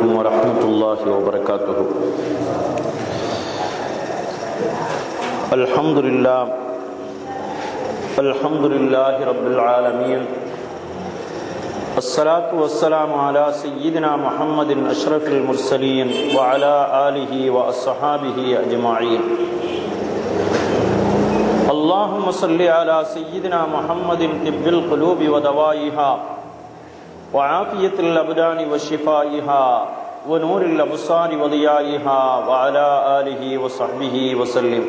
عليكم ورحمة الله وبركاته. الحمد لله رب العالمين. الصلاة والسلام على سيدنا محمد أشرف المرسلين وعلى آله وأصحابه أجمعين. اللهم صل على سيدنا محمد طب القلوب ودوائها وعافية الأبدان وشفائها ونور الأبصار وضيائها وعلى آله وصحبه وسلم.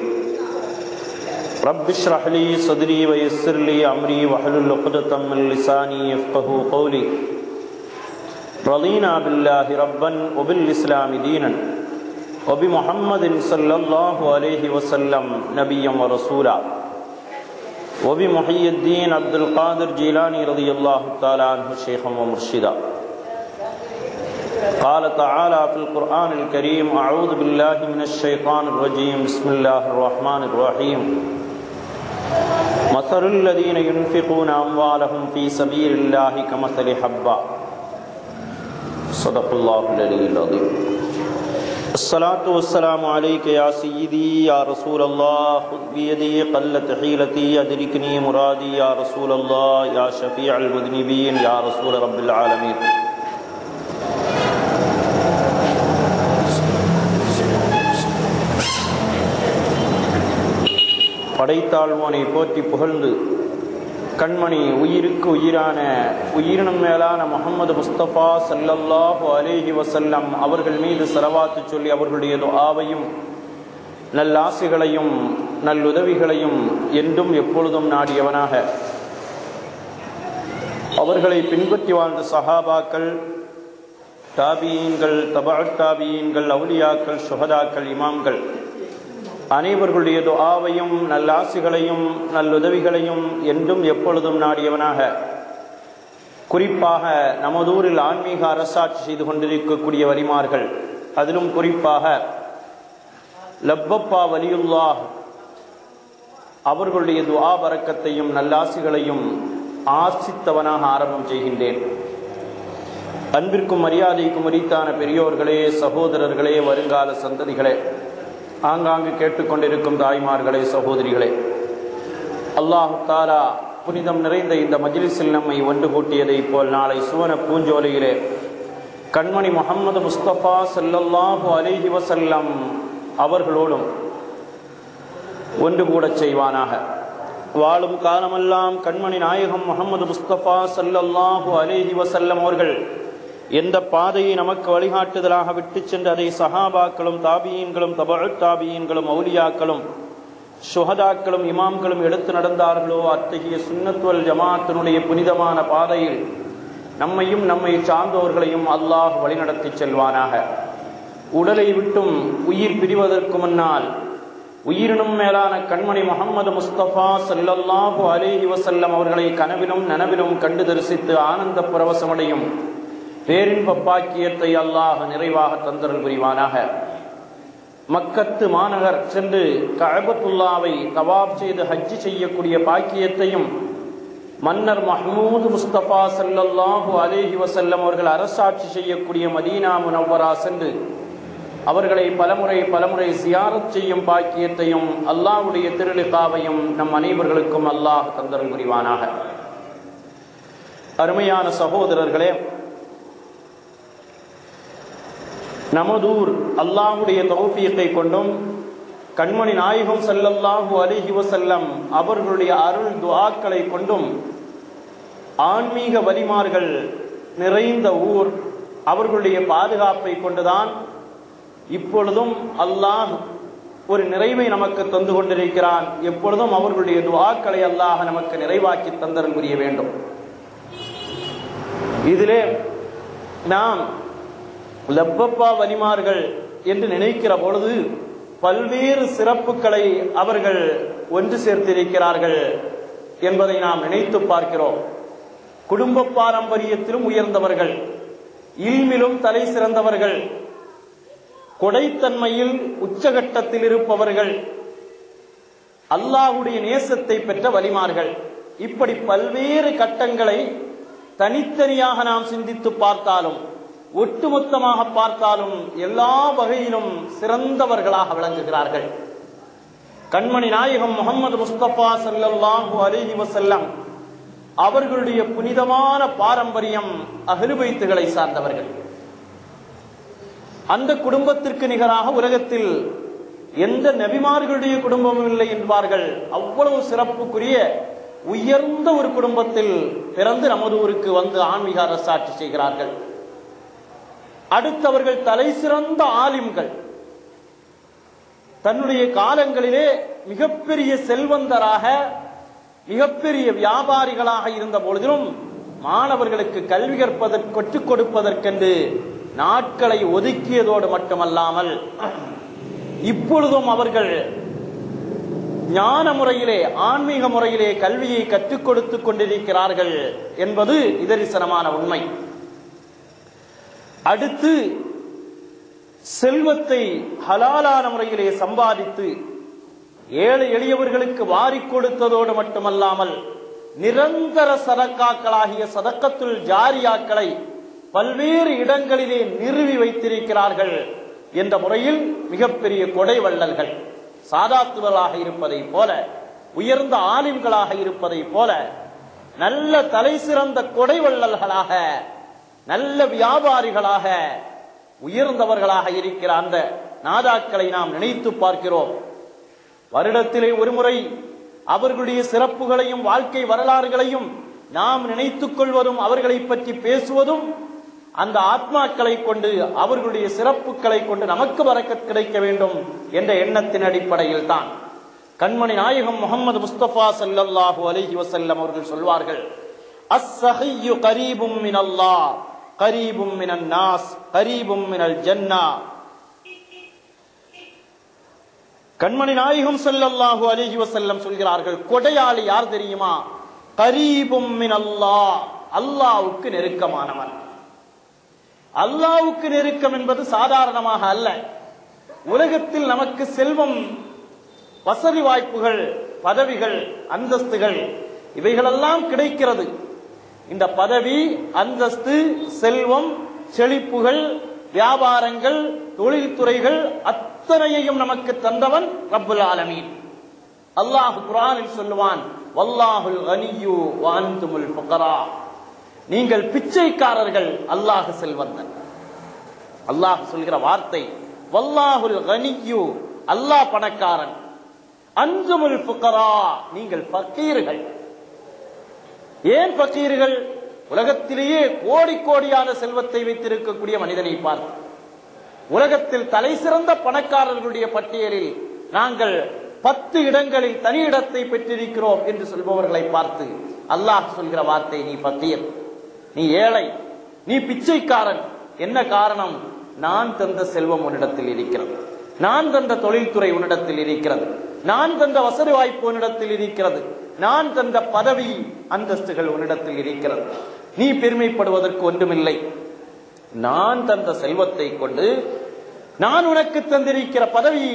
رب اشرح لي صدري ويسر لي أمري واحلل عقدة من لساني يفقهوا قولي. رضينا بالله ربا وبالإسلام دينا وبمحمد صلى الله عليه وسلم نبيا ورسولا وبمحي الدين عبد القادر جيلاني رضي الله تعالى عنه شيخا ومرشدا. قال تعالى في القرآن الكريم: أعوذ بالله من الشيطان الرجيم، بسم الله الرحمن الرحيم. مثل الذين ينفقون أموالهم في سبيل الله كمثل حبة. صدق الله العلي العظيم. الصلاة والسلام عليك يا سيدي يا رسول الله، خذ بيدي قلت حيلتي أدركني مرادي يا رسول الله، يا شفيع المذنبين يا رسول رب العالمين. படைத்தாழ்வோனை போற்றி புகழ்ந்து கண்மணி உயிருக்கு உயிரான உயிரினும் மேலான முஹம்மது முஸ்தபா ஸல்லல்லாஹு அலைஹி வஸல்லம் அவர்கள் மீது ஸலவாத்து சொல்லி அவர்களுடைய துஆவையும் நல்லாசிகளையும் நல்லுதவிகளையும் என்றும் எப்பொழுதும் நாடியவனாக அவர்களை பின்பற்றி வாழ்ந்த சஹாபாக்கள், தாபியீன்கள், தபஅத் தாபியீன்கள், அவுலியாக்கள், ஷுஹதாக்கள், இமாம்கள் அனைவர்களுடைய துஆவையும் நல்லாசிகளையும் நல்லுதவிகளையும் என்றும் எப்பொழுதும் நாடியவனாக குறிப்பாக நமதூரில் ஆன்மீக அரசாட்சி செய்து கொண்டிருக்கக்கூடிய வலிமார்கள், அதிலும் குறிப்பாக லப்பப்பா வலியுல்லாஹ் அவர்களுடைய துஆ பரக்கத்தையும் நல்லாசிகளையும் ஆசித்தவனாக ஆரம்பம் செய்கின்றேன். அன்பிற்கும் மரியாதைக்கும் உரித்தான பெரியோர்களே, சகோதரர்களே, வருங்கால சந்ததிகளே, ஆங்காங்கு கேட்டுக்கொண்டிருக்கும் தாய்மார்களே, சகோதரிகளே, அல்லாஹு தஆலா புனிதம் நிறைந்த இந்த மஜ்லிஸில் நம்மை ஒன்று கூட்டியதை போல் நாளை சுவன பூஞ்சோலையிலே கண்மணி முஹம்மது முஸ்தபா ஸல்லல்லாஹு அலைஹி வஸல்லம் அவர்களோடும் ஒன்று கூட செய்வானாக. வாழும் காலமெல்லாம் கண்மணி நாயகம் முஹம்மது முஸ்தபா ஸல்லல்லாஹு அலைஹி வஸல்லம் அவர்கள் எந்த பாதையை நமக்கு வழிகாட்டுதலாக விட்டு சென்று அதை சஹாபாக்களும் தாபியீன்களும் தபஅத் தாபியீன்களும் அவுலியாக்களும் ஷுஹதாக்களும் இமாம்களும் எடுத்து நடந்தார்களோ அத்தகைய சுன்னத் வல் ஜமாஅத்தினுடைய புனிதமான பாதையில் நம்மையும் நம்மை சார்ந்தோர்களையும் அல்லாஹ் வழிநடத்தி செல்வானாக. உடலை விட்டும் உயிர் பிரிவதற்கு முன்னால் உயிரினும் மேலான கண்மணி முஹம்மது முஸ்தபா ஸல்லல்லாஹு அலைஹி வஸல்லம் அவர்களை கனவிலும் நனவிலும் கண்டு தரிசித்து ஆனந்த பரவசமடையும் பேரின்ப பாக்கியத்தை அல்லாஹ் நிறைவாக தந்தருள் புரிவானாக. மக்கத்து மாநகர் சென்று கஅபத்துல்லாவை தவாப் செய்து ஹஜ் செய்யக்கூடிய பாக்கியத்தையும் மன்னர் மஹ்மூது முஸ்தபா ஸல்லல்லாஹு அலைஹி வஸல்லம் அவர்கள் அரசாட்சி செய்யக்கூடிய மதீனா முனவ்வரா சென்று அவர்களை பலமுறை சியாரத் செய்யும் பாக்கியத்தையும் அல்லாஹ்வுடைய திருலிகாவையும் நம் அனைவர்களுக்கும் அல்லாஹ் தந்தருள் புரிவானாக. அருமையான சகோதரர்களே, நமதூர் அல்லாஹ்வுடைய தௌஃபீக்கை கொண்டும் கண்மணி நாயகம் ஸல்லல்லாஹு அலைஹி வஸல்லம் அவர்களுடைய அருள் துஆக்களை கொண்டும் ஆன்மீக வலிமார்கள் நிறைந்த ஊர், அவர்களுடைய பாதுகாப்பை கொண்டுதான் இப்பொழுதும் அல்லாஹ் ஒரு நிறைவை நமக்கு தந்து கொண்டிருக்கிறான். எப்பொழுதும் அவர்களுடைய துஆக்களை அல்லாஹ் நமக்கு நிறைவாக்கி தந்தருள் புரிய வேண்டும். இதிலே நாம் லப்பப்பா வலிமார்கள் என்று நினைக்கிற பொழுது பல்வேறு சிறப்புகளை அவர்கள் ஒன்று சேர்த்திருக்கிறார்கள் என்பதை நாம் நினைத்து பார்க்கிறோம். குடும்ப பாரம்பரியத்திலும் உயர்ந்தவர்கள், இல்மிலும் தலை சிறந்தவர்கள், கொடைத்தன்மையில் உச்சகட்டத்தில் இருப்பவர்கள், அல்லாஹ்வுடைய நேசத்தை பெற்ற வலிமார்கள். இப்படி பல்வேறு கட்டங்களை தனித்தனியாக நாம் சிந்தித்து பார்த்தாலும் ஒட்டுமொத்தமாக பார்த்தாலும் எல்லா வகையிலும் சிறந்தவர்களாக விளங்குகிறார்கள். கண்மணி நாயகம் முஹம்மது முஸ்தபா ஸல்லல்லாஹு அலைஹி வஸல்லம் அவர்களுடைய புனிதமான பாரம்பரியம் அஹ்லு பைத்துகளை சார்ந்தவர்கள். அந்த குடும்பத்திற்கு நிகராக உலகத்தில் எந்த நபிமார்களுடைய குடும்பமும் இல்லை என்பார்கள். அவ்வளவு சிறப்புக்குரிய உயர்ந்த ஒரு குடும்பத்தில் பிறந்து நமது ஊருக்கு வந்து ஆன்மீக அரசாட்சி செய்கிறார்கள். அடுத்தவர்கள் தலை சிறந்த ஆலிம்கள். தன்னுடைய காலங்களிலே மிகப்பெரிய செல்வந்தராக மிகப்பெரிய வியாபாரிகளாக இருந்த பொழுதிலும் மாணவர்களுக்கு கல்வி கற்றுக் கொடுப்பதற்கென்று நாட்களை ஒதுக்கியதோடு மட்டுமல்லாமல் இப்பொழுதும் அவர்கள் ஞான முறையிலே ஆன்மீக முறையிலே கல்வியை கற்றுக் கொடுத்துக் கொண்டிருக்கிறார்கள் என்பது நிதர்சனமான உண்மை. அடுத்து செல்வத்தை ஹலாலான முறையிலே சம்பாதித்து ஏழை எளியவர்களுக்கு வாரி கொடுத்ததோடு மட்டுமல்லாமல் நிரந்தர சதக்காக்களாகிய சதக்கத்துல் ஜாரியாக்களை பல்வேறு இடங்களிலே நிறுவி வைத்திருக்கிறார்கள் என்ற முறையில் மிகப்பெரிய கொடை வள்ளல்கள். சாதாத்துவர்களாக இருப்பதை போல, உயர்ந்த ஆலிம்களாக இருப்பதை போல, நல்ல தலை சிறந்த கொடை வள்ளல்களாக, நல்ல வியாபாரிகளாக, உயர்ந்தவர்களாக இருக்கிற அந்த நாதாக்களை நாம் நினைத்து பார்க்கிறோம். வருடத்திலே ஒருமுறை அவர்களுடைய சிறப்புகளையும் வாழ்க்கை வரலாறுகளையும் நாம் நினைத்துக் கொள்வதும் அவர்களை பற்றி பேசுவதும் அந்த ஆத்மாக்களை கொண்டு அவர்களுடைய சிறப்புகளை கொண்டு நமக்கு பரக்கத் கிடைக்க வேண்டும் என்ற எண்ணத்தின் அடிப்படையில் தான் கண்மணி நாயகம் முஹம்மது முஸ்தபா ஸல்லல்லாஹு அலைஹி வஸல்லம் அவர்கள் சொல்வார்கள், அஸ்ஸஹிய்யு கரீபும் மினல்லாஹ் கரீபும் மினன் நாஸ் கரீபும் மினல் ஜன்னா. கண்மணி நாயகம் ஸல்லல்லாஹு அலைஹி வஸல்லம் சொல்கிறார்கள், கொடையாளி யார் தெரியுமா? கரீபும் மினல்லாஹ், அல்லாஹ்வுக்கு நெருக்கமானவன். அல்லாஹ்வுக்கு நெருக்கம் என்பது சாதாரணமாக அல்ல. உலகத்தில் நமக்கு செல்வம், வசதி வாய்ப்புகள், பதவிகள், அந்தஸ்துகள் இவைகளெல்லாம் கிடைக்கிறது. இந்த பதவி, அந்தஸ்து, செல்வம், செழிப்புகள், வியாபாரங்கள், தொழில்துறைகள் அத்தனையையும் நமக்கு தந்தவன் ரப்புல் ஆலமீன். அல்லாஹ் குர்ஆனில் சொல்லுவான், வல்லாஹுல் கனிய்யு வ அன்துமுல் ஃபுகரா. நீங்கள் பிச்சைக்காரர்கள், அல்லாஹ் செல்வந்தன். அல்லாஹ் சொல்கிற வார்த்தை வல்லாஹுல் கனிய்யு, அல்லாஹ் பணக்காரன். அன்துமுல் ஃபுகரா, நீங்கள் ஃபகீர்கள். ஏன் ஃபகீர்கள்? உலகத்திலேயே கோடி கோடியான செல்வத்தை வைத்திருக்கக்கூடிய மனிதனை பார்த்து, உலகத்தில் தலை சிறந்த பணக்காரர்களுடைய பட்டியலில் நாங்கள் 10 இடங்களில் தனி இடத்தை பெற்றிருக்கிறோம் என்று சொல்பவர்களை பார்த்து அல்லாஹ் சொல்கிற வார்த்தை, நீ ஃபகீர், நீ ஏழை, நீ பிச்சைக்காரன். என்ன காரணம்? நான் தந்த செல்வம் உன்னிடத்தில் இருக்கிறது, நான் தந்த தொழில்துறை உன்னிடத்தில் இருக்கிறது, நான் தந்த வசதி வாய்ப்பு உன்னிடத்தில் இருக்கிறது, நான் தந்த பதவி அந்தஸ்துகள் உன்னிடத்தில் இருக்கிறது. நீ பெருமைப்படுவதற்கு ஒன்றுமில்லை. நான் தந்த செல்வத்தை கொண்டு, நான் உனக்கு தந்திருக்கிற பதவி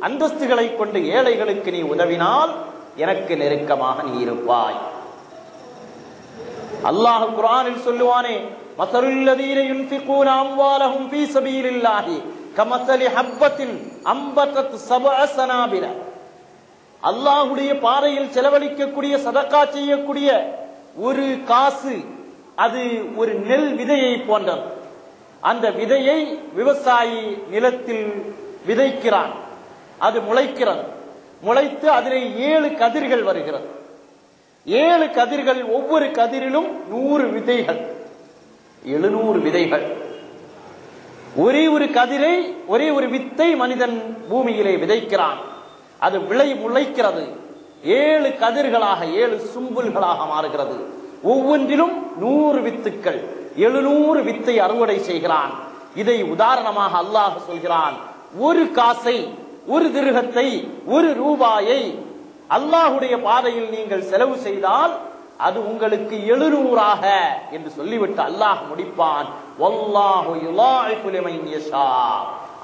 அந்தஸ்துகளை கொண்டு ஏழைகளுக்கு நீ உதவினால் எனக்கு நெருக்கமாக நீ இருப்பாய். அல்லாஹ் குர்ஆனில் சொல்லுவானே, மஸலுல்லதீன யுன்ஃபிகூன அம்வாலஹும் ஃபீ ஸபீலில்லாஹி கமஸலி ஹப்பத்தின் அம்பதத் சபஅ ஸனாபில. அல்லாஹ்வுடைய பாதையில் செலவழிக்கக்கூடிய, சதக்கா செய்யக்கூடிய ஒரு காசு அது ஒரு நெல் விதையை போன்றது. அந்த விதையை விவசாயி நிலத்தில் விதைக்கிறான், அது முளைக்கிறது. முளைத்து அதிலே 7 கதிர்கள் வருகிறது. 7 கதிர்கள், ஒவ்வொரு கதிரிலும் 100 விதைகள், 700 விதைகள். ஒரே ஒரு கதிரை, ஒரே ஒரு வித்தை மனிதன் பூமியிலே விதைக்கிறான். அது முளைக்கிறது. 7 கதிர்களாக, 7 சும்புல்களாக மாறுகிறது. ஒவ்வொன்றிலும் 100 வித்துக்கள், 700 வித்தை அறுவடை செய்கிறான். இதை உதாரணமாக அல்லாஹ் சொல்கிறான். ஒரு காசை, ஒரு திர்ஹத்தை, ஒரு ரூபாயை அல்லாஹுடைய பாதையில் நீங்கள் செலவு செய்தால் அது உங்களுக்கு 700ஆக என்று சொல்லிவிட்டு அல்லாஹ் முடிப்பான், வல்லாஹு யுலாஇஃபு லிமன் யஷா.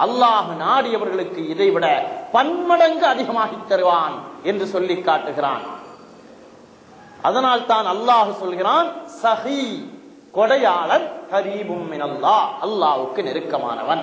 அல்லாஹ் நாடியவர்களுக்கு இதைவிட பன்மடங்கு அதிகமாகி தருவான் என்று சொல்லி காட்டுகிறான். அதனால் தான் அல்லாஹ் சொல்கிறான், சஹி, கொடையாளன் கரீபும் மினல்லாஹ், அல்லாஹ்வுக்கு நெருக்கமானவன்.